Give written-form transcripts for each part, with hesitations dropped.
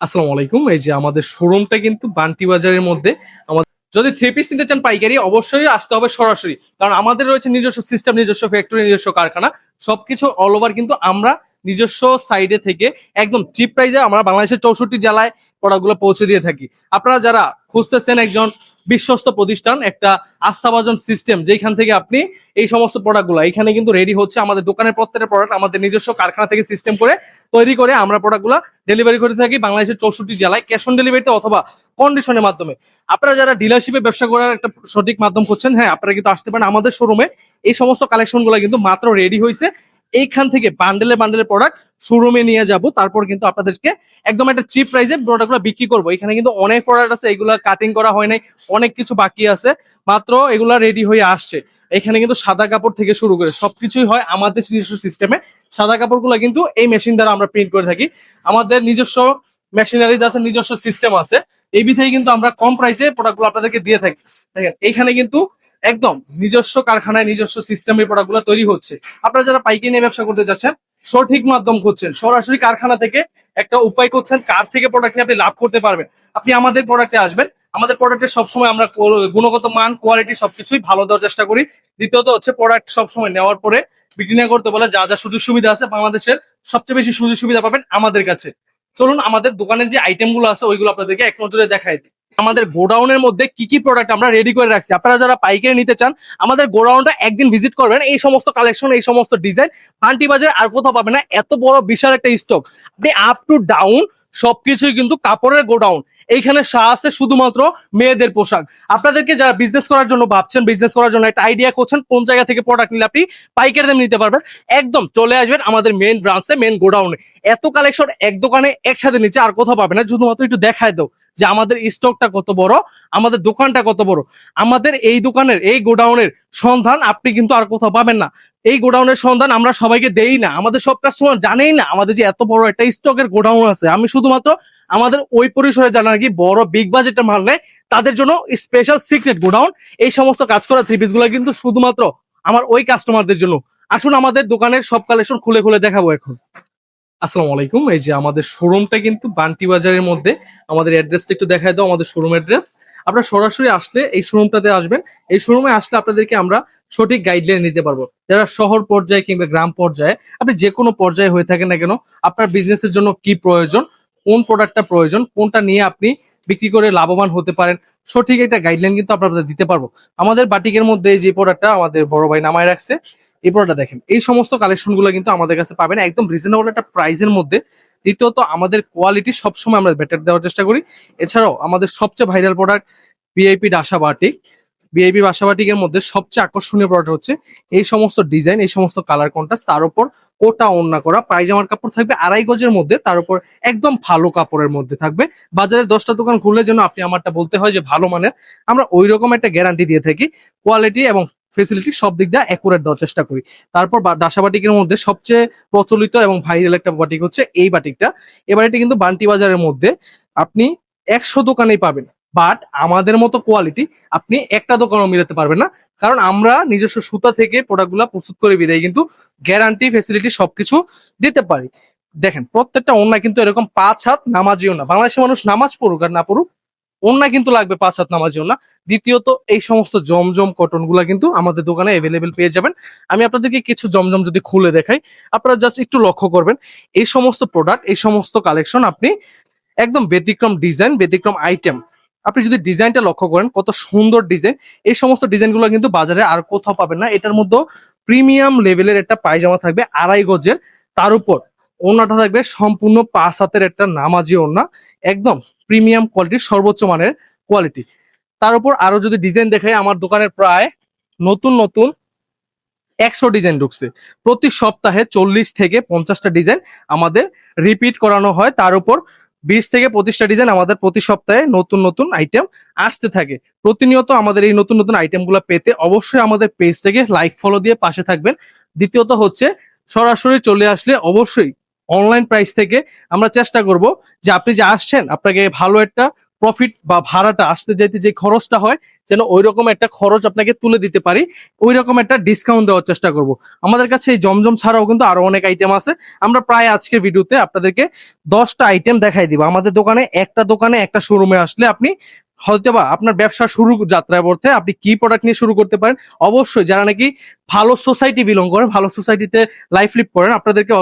আসসালামু আলাইকুম। এই যে আমাদের শোরুমটা কিন্তু বান্টি বাজারের মধ্যে। আমাদের যদি থ্রি পিস নিতে চান পাইকারি, অবশ্যই আসতে হবে সরাসরি, কারণ আমাদের রয়েছে নিজস্ব সিস্টেম, নিজস্ব ফ্যাক্টরি, নিজস্ব কারখানা, সবকিছু অল ওভার কিন্তু আমরা নিজস্ব সাইডে থেকে একদম চিপ প্রাইসে আমরা বাংলাদেশের 64 জেলায় প্রোডাক্টগুলো পৌঁছে দিয়ে থাকি। আপনারা যারা খুঁজতেছেন একজন বিশ্বস্ত প্রতিষ্ঠান, একটা আস্থাভাজন সিস্টেম যেখান থেকে আপনি এই সমস্ত প্রোডাক্টগুলো এখানে কিন্তু রেডি হচ্ছে, আমাদের দোকানের প্রত্যেকটা প্রোডাক্ট আমাদের নিজস্ব কারখানা থেকে সিস্টেম করে তৈরি করে আমরা প্রোডাক্টগুলো ডেলিভারি করে থাকি বাংলাদেশের 64 জেলায়, ক্যাশ অন ডেলিভারিতে অথবা কন্ডিশনের মাধ্যমে। আপনারা যারা ডিলারশিপে ব্যবসা করার একটা সঠিক মাধ্যম করছেন, হ্যাঁ আপনারা কিন্তু আসতে পারেন আমাদের শোরুমে। এই সমস্ত কালেকশন গুলো কিন্তু মাত্র রেডি হয়েছে, এইখান থেকে বান্ডেলে বান্ডেলে প্রোডাক্ট শোরুমে নিয়ে যাব, তারপর কিন্তু আপনাদেরকে একদম একটা চিপ প্রাইসে প্রোডাক্টগুলো বিক্রি করবো। এখানে কিন্তু অনেক প্রোডাক্ট আছে, এগুলো কাটিং করা হয় নাই, অনেক কিছু বাকি আছে, মাত্র এগুলা রেডি হয়ে আসছে। এখানে কিন্তু সাদা কাপড় থেকে শুরু করে সবকিছুই হয় আমাদের নিজস্ব সিস্টেমে। সাদা কাপড়গুলো কিন্তু এই মেশিন দ্বারা আমরা প্রিন্ট করে থাকি, আমাদের নিজস্ব মেশিনারি আছে, নিজস্ব সিস্টেম আছে। এই বিধায় কিন্তু আমরা কম প্রাইসে প্রোডাক্টগুলো আপনাদেরকে দিয়ে থাকি। দেখেন এইখানে কিন্তু একদম নিজস্ব কারখানায় নিজস্ব সিস্টেমে প্রোডাক্টগুলো তৈরি হচ্ছে। আপনারা যারা পাইকারি নিয়ে ব্যবসা করতে যাচ্ছেন, সঠিক মাধ্যম খুঁজছেন, সরাসরি কারখানা থেকে একটা উপায় করছেন কার থেকে প্রোডাক্ট নিয়ে আপনি লাভ করতে পারবেন, আপনি আমাদের প্রোডাক্টে আসবেন। আমাদের প্রোডাক্টের সবসময় আমরা গুণগত মান, কোয়ালিটি সবকিছুই ভালো দেওয়ার চেষ্টা করি। দ্বিতীয়ত হচ্ছে প্রোডাক্ট সবসময় নেওয়ার পরে বিক্রি না করতে বলে যা যা সুযোগ সুবিধা আছে, বাংলাদেশের সবচেয়ে বেশি সুযোগ সুবিধা পাবেন আমাদের কাছে। চলুন আমাদের দোকানের যে আইটেম গুলো আছে ওইগুলো আপনাদেরকে এক নজরে দেখাই দিই। আমাদের গোডাউনের মধ্যে কি কি প্রোডাক্ট আমরা রেডি করে রাখছি, আপনারা যারা পাইকারি নিতে চান আমাদের গোডাউনটা একদিন ভিজিট করবেন। এই সমস্ত কালেকশন, এই সমস্ত ডিজাইন পান্টি বাজারে আর কোথাও পাবেন না, এত বড় বিশাল একটা স্টক। আপনি আপ টু ডাউন সবকিছুই কিন্তু কাপড়ের গোডাউন। এইখানে আছে শুধুমাত্র মেয়েদের পোশাক। আপনাদেরকে যারা বিজনেস করার জন্য ভাবছেন, বিজনেস করার জন্য একটা আইডিয়া করছেন কোন জায়গা থেকে প্রোডাক্ট নিলে আপনি পাইকারি দামে নিতে পারবেন, একদম চলে আসবেন আমাদের মেন ব্রাঞ্চে, মেন গোডাউনে। এত কালেকশন এক দোকানে একসাথে নিচে আর কোথাও পাবে না। শুধুমাত্র একটু দেখায় দাও যে আমাদের স্টকটা কত বড়, আমাদের দোকানটা কত বড়। আমাদের এই দোকানের, এই গোডাউনের সন্ধান আপনি কিন্তু আর কোথাও পাবেন না। এই গোডাউনের সন্ধান আমরা সবাইকে দেই না, আমাদের সব কাস্টমার জানেই না আমাদের যে এত বড় একটা স্টকের গোডাউন আছে। আমি শুধুমাত্র আমাদের ওই পরিসরে জানা নাকি বড় বিগ বাজেটের মাল নেয় তাদের জন্য স্পেশাল সিক্রেট গোডাউন। এই সমস্ত কাজ করা থ্রি পিস গুলো কিন্তু শুধুমাত্র আমার ওই কাস্টমারদের জন্য। আসুন আমাদের দোকানের সব কালেকশন খুলে খুলে দেখাবো এখন। আসসালামু আলাইকুম। এই যে আমাদের শোরুমটা কিন্তু বান্টি বাজারের মধ্যে। আমাদের অ্যাড্রেসটা একটু দেখায় দাও, আমাদের শোরুম অ্যাড্রেস। আপনারা সরাসরি আসলে এই শোরুমটাতে আসবেন। এই শোরুমে আসলে আপনাদেরকে আমরা সঠিক গাইডলাইন দিতে পারবো। যারা শহর পর্যায়ে কিংবা গ্রাম পর্যায়ে, আপনি যে কোনো পর্যায়ে হয়ে থাকেন না কেন, আপনার বিজনেসের জন্য কি প্রয়োজন, কোন প্রোডাক্টটা প্রয়োজন, কোনটা নিয়ে আপনি বিক্রি করে লাভবান হতে পারেন, সঠিক একটা গাইডলাইন কিন্তু আপনাদের দিতে পারবো। আমাদের বাটিকের মধ্যে যে প্রোডাক্টটা আমাদের বড় ভাই নামায় রাখছে, এই প্রোডাক্টটা দেখেন, এই সমস্ত কালেকশন গুলো কিন্তু আমাদের কাছে পাবেন একদম রিজনেবল একটা প্রাইসের মধ্যে। দ্বিতীয়ত আমাদের কোয়ালিটি সবসময় আমরা বেটার দেওয়ার চেষ্টা করি। এছাড়াও আমাদের সবচেয়ে ভাইরাল প্রোডাক্ট ভিআইপি ডাসা বাটিক। ভিআইপি বাসা বাটিকের মধ্যে সবচেয়ে আকর্ষণীয় প্রোডাক্ট হচ্ছে এই সমস্ত ডিজাইন, এই সমস্ত কালার কন্ট্রাস্ট, তার উপর কোটা ওড়না করা, পায়জামার কাপড় থাকবে 2.5 গজের মধ্যে, তার উপর একদম ভালো কাপড়ের মধ্যে থাকবে। বাজারে 10টা দোকান খুললে যেন আপনি আমারটা বলতে হয় যে ভালো মানের, আমরা ওই রকম একটা গ্যারান্টি দিয়ে থাকি। কোয়ালিটি এবং ফেসিলিটি সব দিক দিয়ে অ্যাকুরেট দেওয়ার চেষ্টা করি। তারপর ডাসা বাটিকের মধ্যে সবচেয়ে প্রচলিত এবং ভাইরাল একটা বাটিক হচ্ছে এই বাটিকটা। এই বাটিকটা কিন্তু বান্টি বাজারের মধ্যে আপনি 100 দোকানেই পাবেন, বাট আমাদের মতো কোয়ালিটি আপনি একটা দোকানও মিলাতে পারবেন না। কারণ আমরা নিজস্ব সুতা থেকে প্রোডাক্টগুলো প্রস্তুত করে বিদায় কিন্তু গ্যারান্টি, ফেসিলিটি সবকিছু দিতে পারি। দেখেন প্রত্যেকটা ওন্না কিন্তু এরকম 5 হাত নামাজি ওন্না। বাংলাদেশের মানুষ নামাজ পড়ুক আর না পড়ুক, ওন্না কিন্তু লাগবে 5 হাত নামাজি ওন্না। দ্বিতীয়ত এই সমস্ত জমজম কটন গুলা কিন্তু আমাদের দোকানে অ্যাভেলেবেল পেয়ে যাবেন। আমি আপনাদেরকে কিছু জমজম যদি খুলে দেখাই, আপনারা জাস্ট একটু লক্ষ্য করবেন। এই সমস্ত প্রোডাক্ট, এই সমস্ত কালেকশন আপনি একদম ব্যতিক্রম ডিজাইন, ব্যতিক্রম আইটেম। আপনি যদি ডিজাইনটা লক্ষ্য করেন কত সুন্দর ডিজাইন, এই সমস্ত ডিজাইনগুলো কিন্তু বাজারে আর কোথাও পাবেন না। এটার মধ্যে প্রিমিয়াম লেভেলের একটা পায়জামা থাকবে 2.5 গজের, তার উপর ওড়নাটা থাকবে সম্পূর্ণ 5 হাতের একটা নামাজি ওড়না, একদম প্রিমিয়াম কোয়ালিটির, সর্বোচ্চ মানের কোয়ালিটি। তার উপর আরো যদি ডিজাইন দেখাই, আমার দোকানের প্রায় নতুন নতুন 100 ডিজাইন ঢুকছে। প্রতি সপ্তাহে 40 থেকে 50টা ডিজাইন আমাদের রিপিট করানো হয়। তার উপর 20 থেকে 25টা ডিজাইন আমাদের প্রতি সপ্তাহে নতুন নতুন আইটেম আসতে থাকে। প্রতিনিয়ত আমাদের এই নতুন নতুন আইটেম গুলো পেতে অবশ্যই আমাদের পেজটাকে লাইক ফলো দিয়ে পাশে থাকবেন। দ্বিতীয়ত হচ্ছে সরাসরি চলে আসলে অবশ্যই অনলাইন প্রাইস থেকে আমরা চেষ্টা করব যে আপনি যে আসছেন আপনাকে ভালো একটা প্রফিট বা ভাড়াটা আসতে যাইতে যে খরচটা হয়, যেন ওই রকম একটা খরচ আপনাকে তুলে দিতে পারি, ওই রকম একটা ডিসকাউন্ট দেওয়ার চেষ্টা করব। আমাদের কাছে এই জমজম ছাড়াও কিন্তু আরো অনেক আইটেম আছে। আমরা প্রায় আজকের ভিডিওতে আপনাদেরকে 10টা আইটেম দেখাই দিব। আমাদের দোকানে একটা শোরুমে আসলে আপনি হয়তো বা আপনার ব্যবসা শুরু যাত্রায় পড়তে আপনি কি প্রোডাক্ট নিয়ে শুরু করতে পারেন। অবশ্যই যারা নাকি ভালো সোসাইটি বিলং করেন, ভালো সোসাইটিতে লাইফ লিড করেন, আপনাদেরকে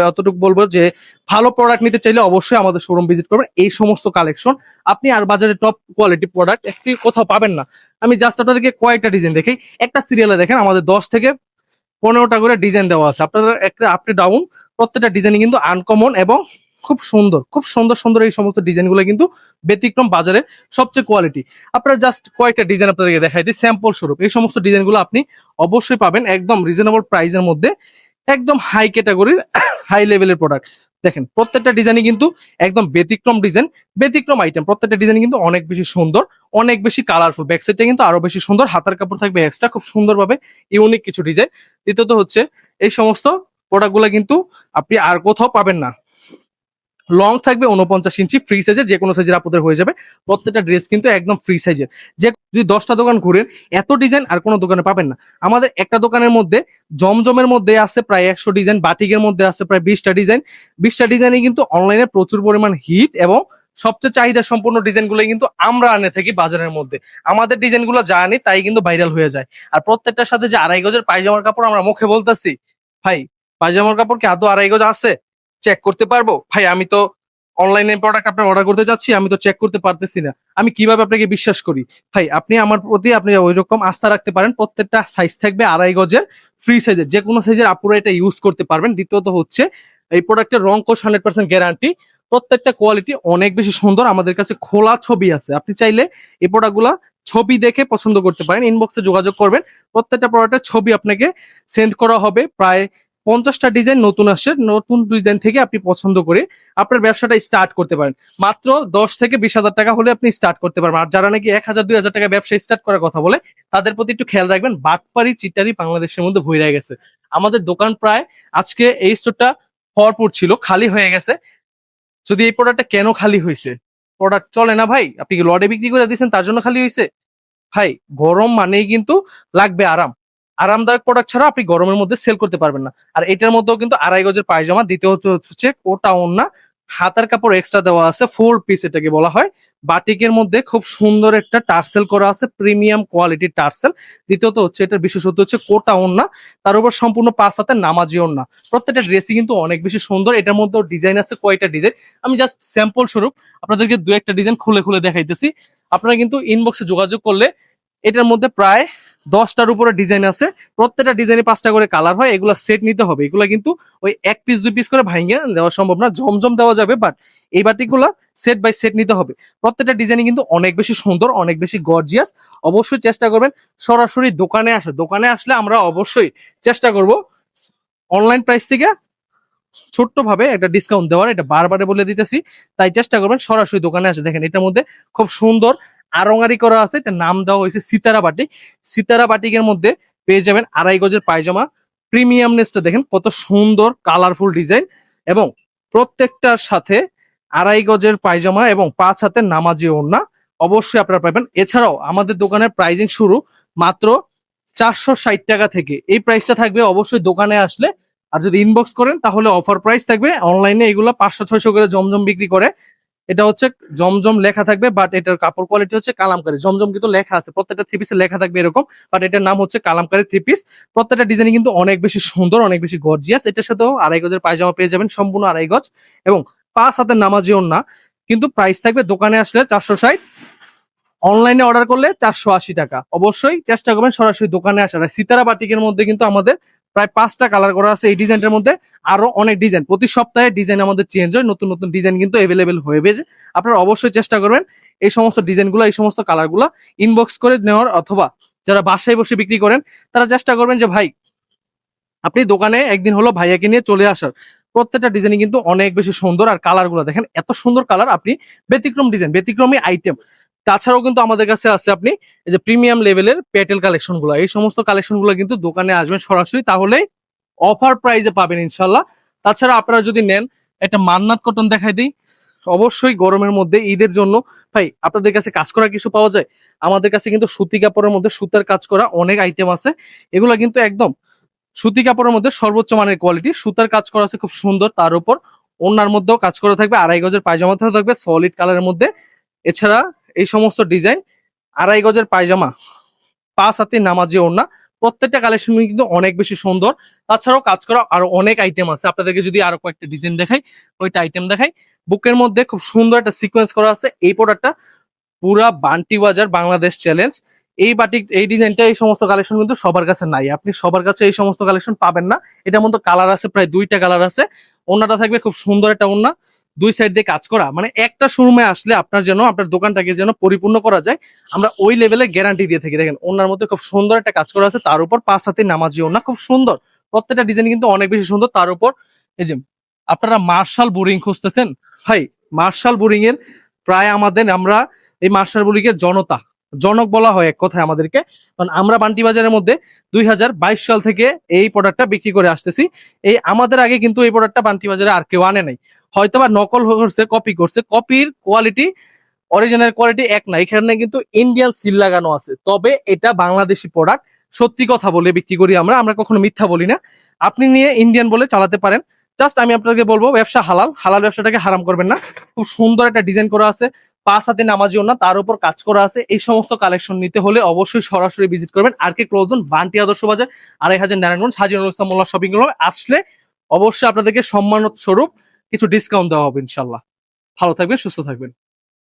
অতটুকু বলবো যে ভালো প্রোডাক্ট নিতে চাইলে অবশ্যই আমাদের শোরুম ভিজিট করবেন। এই সমস্ত কালেকশন আপনি আর বাজারে টপ কোয়ালিটি প্রোডাক্ট একটি কোথাও পাবেন না। আমি জাস্ট আপনাদেরকে কয়েকটা ডিজাইন দেখাই। একটা সিরিয়ালে দেখেন আমাদের 10 থেকে 15টা করে ডিজাইন দেওয়া আছে। আপনারা একটা আপ ডাউন প্রত্যেকটা ডিজাইন কিন্তু আনকমন এবং খুব সুন্দর, খুব সুন্দর সুন্দর এই সমস্ত ডিজাইনগুলো কিন্তু ব্যতিক্রম, বাজারে সবচেয়ে কোয়ালিটি। আপনারা জাস্ট কয়েকটা ডিজাইন আপনাদেরকে দেখাই দিই স্যাম্পল স্বরূপ। এই সমস্ত ডিজাইনগুলো আপনি অবশ্যই পাবেন একদম রিজনেবল প্রাইসের মধ্যে, একদম হাই ক্যাটাগরির হাই লেভেলের প্রোডাক্ট। দেখেন প্রত্যেকটা ডিজাইনই কিন্তু একদম ব্যতিক্রম ডিজাইন, ব্যতিক্রম আইটেম। প্রত্যেকটা ডিজাইন কিন্তু অনেক বেশি সুন্দর, অনেক বেশি কালারফুল। ব্যাক সাইডটা কিন্তু আরো বেশি সুন্দর, হাতার কাপড় থাকবে এক্সট্রা, খুব সুন্দরভাবে ইউনিক কিছু ডিজাইন। দ্বিতীয়ত হচ্ছে এই সমস্ত প্রোডাক্টগুলো কিন্তু আপনি আর কোথাও পাবেন না। লং থাকবে 49 ইঞ্চি, ফ্রি সাইজের, যে কোনো সাইজের আপনাদের হয়ে যাবে। প্রত্যেকটা ড্রেস কিন্তু একদম ফ্রি সাইজের। যে যদি 10টা দোকান ঘুরেন এত ডিজাইন আর কোনো দোকানে পাবেন না। আমাদের একটা দোকানের মধ্যে জমজমের মধ্যে আছে প্রায় 100 ডিজাইন, বাটিকের মধ্যে আছে প্রায় 20টা ডিজাইন। 20টা ডিজাইনই কিন্তু অনলাইনে প্রচুর পরিমাণ হিট এবং সবচেয়ে চাহিদা সম্পূর্ণ ডিজাইনগুলো কিন্তু আমরা আনে থাকি বাজারের মধ্যে। আমাদের ডিজাইনগুলো যা আনি তাই কিন্তু ভাইরাল হয়ে যায়। আর প্রত্যেকটার সাথে যে 2.5 গজের পায়জামার কাপড় আমরা মুখে বলতেছি, ভাই পায়জামার কাপড় কি আদৌ 2.5 গজ আছে? চেক করতে পারবো ভাই? আমি তো অনলাইনে প্রোডাক্ট আপনার অর্ডার করতে যাচ্ছি, আমি তো চেক করতে পারতেছি না, আমি কিভাবে আপনাকে বিশ্বাস করি? ভাই আপনি আমার প্রতি আপনি ওই রকম আস্থা রাখতে পারেন। প্রত্যেকটা সাইজ থাকবে 2.5 গজের, ফ্রি সাইজের, যে কোনো সাইজের আপুরা এটা ইউজ করতে পারবেন। দ্বিতীয়ত হচ্ছে এই প্রোডাক্টের রং কোশ 100% গ্যারান্টি। প্রত্যেকটা কোয়ালিটি অনেক বেশি সুন্দর। আমাদের কাছে খোলা ছবি আছে, আপনি চাইলে এই প্রোডাক্টগুলা ছবি দেখে পছন্দ করতে পারেন। ইনবক্সে যোগাযোগ করবেন, প্রত্যেকটা প্রোডাক্টের ছবি আপনাকে সেন্ড করা হবে। প্রায় 50টা ডিজাইন নতুন আসছে, নতুন ডিজাইন থেকে আপনি পছন্দ করে আপনার ব্যবসাটা স্টার্ট করতে পারেন। মাত্র 10 থেকে 20 হাজার টাকা হলে আপনি স্টার্ট করতে পারবেন। আর যারা নাকি 1,000 2,000 টাকা ব্যবসা স্টার্ট করার কথা বলে তাদের প্রতি একটু খেয়াল রাখবেন। বাটপারি চিটারি বাংলাদেশের মধ্যে ভরে গেছে। আমাদের দোকান প্রায় আজকে এই স্টোরটা ভরপুর ছিল, খালি হয়ে গেছে। যদি এই প্রোডাক্টটা কেন খালি হয়েছে? প্রোডাক্ট চলে না ভাই, আপনি কি লটে বিক্রি করে দিয়েছেন তার জন্য খালি হয়েছে? ভাই গরম মানেই কিন্তু লাগবে আরাম। আরামদায়ক প্রোডাক্ট ছাড়া আপনি গরমের মধ্যে সেল করতে পারবেন না। আর এটার মধ্যেও কিন্তু 2.5 গজের পায়জামা, দ্বিতীয়ত হচ্ছে কোটা ওড়না, হাতার কাপড় এক্সট্রা দেওয়া আছে, 4 পিস এটাকে বলা হয়। বাটিকের মধ্যে খুব সুন্দর একটা টার্সেল করা আছে, প্রিমিয়াম কোয়ালিটির টার্সেল। দ্বিতীয়ত হচ্ছে এটার বিশেষত্ব হচ্ছে কোটা ওড়না, তার উপর সম্পূর্ণ 5 হাতের নামাজি ওড়না। প্রত্যেকটা ড্রেসই কিন্তু অনেক বেশি সুন্দর। এটার মধ্যেও ডিজাইন আছে কয়টা ডিজাইন, আমি জাস্ট স্যাম্পল স্বরূপ আপনাদেরকে 2-1টা ডিজাইন খুলে খুলে দেখাইতেছি। আপনারা কিন্তু ইনবক্সে যোগাযোগ করলে এটার মধ্যে প্রায় 10টার উপরে ডিজাইন আছে। প্রত্যেকটা ডিজাইনে 5টা করে কালার হয়। এগুলা সেট নিতে হবে, এগুলা কিন্তু ওই 1 পিস 2 পিস করে ভাঙিয়ে দেওয়া সম্ভব না। জমজম দেওয়া যাবে, বাট এই বাটিকগুলা সেট বাই সেট নিতে হবে। প্রত্যেকটা ডিজাইনই কিন্তু অনেক বেশি সুন্দর, অনেক বেশি গর্জিয়াস। অবশ্যই চেষ্টা করবেন সরাসরি দোকানে আসে। দোকানে আসলে আমরা অবশ্যই চেষ্টা করব অনলাইন প্রাইস থেকে ছোট্ট ভাবে একটা ডিসকাউন্ট দেওয়ার, এটা বারবারে বলে দিতেছি। তাই চেষ্টা করবেন সরাসরি দোকানে আসে। দেখেন এটার মধ্যে খুব সুন্দর আরঙারি করা আছে, এটা নাম দেওয়া হয়েছে সিতারা বাটিক। সিতারা বাটিকের মধ্যে পেয়ে যাবেন 2.5 গজের পায়জামা। প্রিমিয়ামনেসটা দেখেন কত সুন্দর, কালারফুল ডিজাইন, এবং প্রত্যেকটার সাথে 2.5 গজের পায়জামা এবং 5 হাতের নামাজি ওড়না অবশ্যই আপনারা পাবেন। এছাড়াও আমাদের দোকানের প্রাইজিং শুরু মাত্র 460 টাকা থেকে। এই প্রাইসটা থাকবে অবশ্যই দোকানে আসলে। আর যদি ইনবক্স করেন তাহলে অফার প্রাইস থাকবে। অনলাইনে এগুলো 500-600 করে জমজম বিক্রি করে। এটা হচ্ছে জমজম লেখা থাকবে, বাট এটার কাপড় কোয়ালিটি হচ্ছে কালামকারী। জমজম কিন্তু লেখা আছে, প্রত্যেকটা 3 পিসে লেখা থাকবে এরকম, বাট এটার নাম হচ্ছে কালামকারী 3 পিস। প্রত্যেকটা ডিজাইন কিন্তু অনেক বেশি সুন্দর, অনেক বেশি গর্জিয়াস। এটার সাথেও 2.5 গজের পায়জামা পেয়ে যাবেন, সম্পূর্ণ 2.5 গজ, এবং 5 হাতের নামাজি ওড়না। কিন্তু প্রাইস থাকবে দোকানে আসলে 460, অনলাইনে অর্ডার করলে 480 টাকা। অবশ্যই চেষ্টা করবেন সরাসরি দোকানে আসার। আর সিতারা বাটিকের মধ্যে কিন্তু আমাদের প্রায় 5টা কালার করা আছে। এই ডিজাইনটার মধ্যে আরো অনেক ডিজাইন, প্রতি সপ্তাহে ডিজাইন আমাদের চেঞ্জ হয়, নতুন নতুন ডিজাইন কিন্তু অ্যাভেলেবেল হয়ে বেড়ে। আপনারা অবশ্যই চেষ্টা করবেন এই সমস্ত ডিজাইনগুলো, এই সমস্ত কালারগুলো ইনবক্স করে নেওয়ার, অথবা যারা বাসায় বসে বিক্রি করেন তারা চেষ্টা করবেন যে ভাই আপনি দোকানে একদিন হলো ভাইয়াকে নিয়ে চলে আসার। প্রত্যেকটা ডিজাইন কিন্তু অনেক বেশি সুন্দর। আর কালারগুলো দেখেন এত সুন্দর কালার, আপনি ব্যতিক্রম ডিজাইন, ব্যতিক্রমী আইটেম। তাছাড়াও কিন্তু আমাদের কাছে আছে আপনি এই যে প্রিমিয়াম লেভেলের পেটেল কালেকশন গুলো, এই সমস্ত কালেকশন গুলো কিন্তু দোকানে আসবেন সরাসরি, তাহলে অফার প্রাইজে পাবেন ইনশাল্লাহ। তাছাড়া আপনারা যদি নেন, একটা মান্নাত কটন দেখাই দিই। অবশ্যই গরমের মধ্যে ঈদের জন্য ভাই আপনাদের কাছে কাজ করা কিছু পাওয়া যায়? আমাদের কাছে কিন্তু সুতি কাপড়ের মধ্যে সুতার কাজ করা অনেক আইটেম আছে। এগুলো কিন্তু একদম সুতি কাপড়ের মধ্যে সর্বোচ্চ মানের কোয়ালিটি, সুতার কাজ করা আছে খুব সুন্দর। তার উপর ওড়নার মধ্যেও কাজ করা থাকবে, 2.5 গজের পায়জামা থাকবে সলিড কালারের মধ্যে। এছাড়া এই সমস্ত ডিজাইন, 2.5 গজের পায়জামা, 5 হাতি নামাজি ওড়না, প্রত্যেকটা কালেকশন কিন্তু অনেক বেশি সুন্দর। তাছাড়াও কাজ করা আরো অনেক আইটেম আছে, আপনাদেরকে যদি আরো কয়েকটা ডিজাইন দেখাই, ওইটা আইটেম দেখাই। বুকের মধ্যে খুব সুন্দর একটা সিকোয়েন্স করা আছে। এই প্রোডাক্টটা পুরা বান্টি বাজার বাংলাদেশ চ্যালেঞ্জ। এই বাটিক এই ডিজাইনটা এই সমস্ত কালেকশন কিন্তু সবার কাছে নাই, আপনি সবার কাছে এই সমস্ত কালেকশন পাবেন না। এটার মধ্যে কালার আছে, প্রায় 2টা কালার আছে। ওড়নাটা থাকবে খুব সুন্দর একটা ওড়না, 2 সাইড দিয়ে কাজ করা, মানে একটা শোরুমে আসলে আপনার যেন আপনার দোকানটাকে যেন পরিপূর্ণ করা যায়, আমরা ওই লেভেলে গ্যারান্টি দিয়ে থাকি। দেখেন ওড়নার মধ্যে খুব সুন্দর একটা কাজ করা আছে, তার উপর 5 হাতি নামাজি ওড়না, খুব সুন্দর। প্রত্যেকটা ডিজাইন কিন্তু অনেক বেশি সুন্দর। তার উপর এই যে আপনারা মার্শাল বোরিং খুঁজতেছেন ভাই, মার্শাল বোরিং এর প্রায় আমরা এই মার্শাল বোরিং এর জনক বলা হয় এক কথায় আমাদেরকে। কারণ আমরা বান্টি বাজারের মধ্যে 2022 সাল থেকে এই প্রোডাক্টটা বিক্রি করে আসতেছি। এই আমাদের আগে কিন্তু এই প্রোডাক্টটা বান্টি বাজারে আর কেউ আনে নাই, হয়তোবা নকল করছে, কপি করছে। কপির কোয়ালিটি অরিজিনাল কোয়ালিটি এক না, এখানে কিন্তু ইন্ডিয়ান সিল লাগানো আছে। তবে এটা বাংলাদেশি প্রোডাক্ট, সত্যি কথা বলে বিক্রি করি আমরা, আমরা কখনো মিথ্যা বলি না। আপনি নিয়ে ইন্ডিয়ান বলে চালাতে পারেন। জাস্ট আমি আপনাকে বলবো ব্যবসা হালাল, হালাল ব্যবসাটাকে হারাম করবেন না। খুব সুন্দর একটা ডিজাইন করা আছে, 5 হাতে নামাজি ওড়না, তার উপর কাজ করা আছে। এই সমস্ত কালেকশন নিতে হলে অবশ্যই সরাসরি ভিজিট করবেন আর কে ক্লোজন বান্টি আদর্শ বাজার 2.5 নারায়ণগঞ্জ হাজী নুরুল ইসলাম মোল্লা শপিং মলে। আসলে অবশ্যই আপনাদেরকে সম্মান স্বরূপ কিছু ডিসকাউন্ট দেওয়া হবে ইনশাল্লাহ। ভালো থাকবেন, সুস্থ থাকবেন।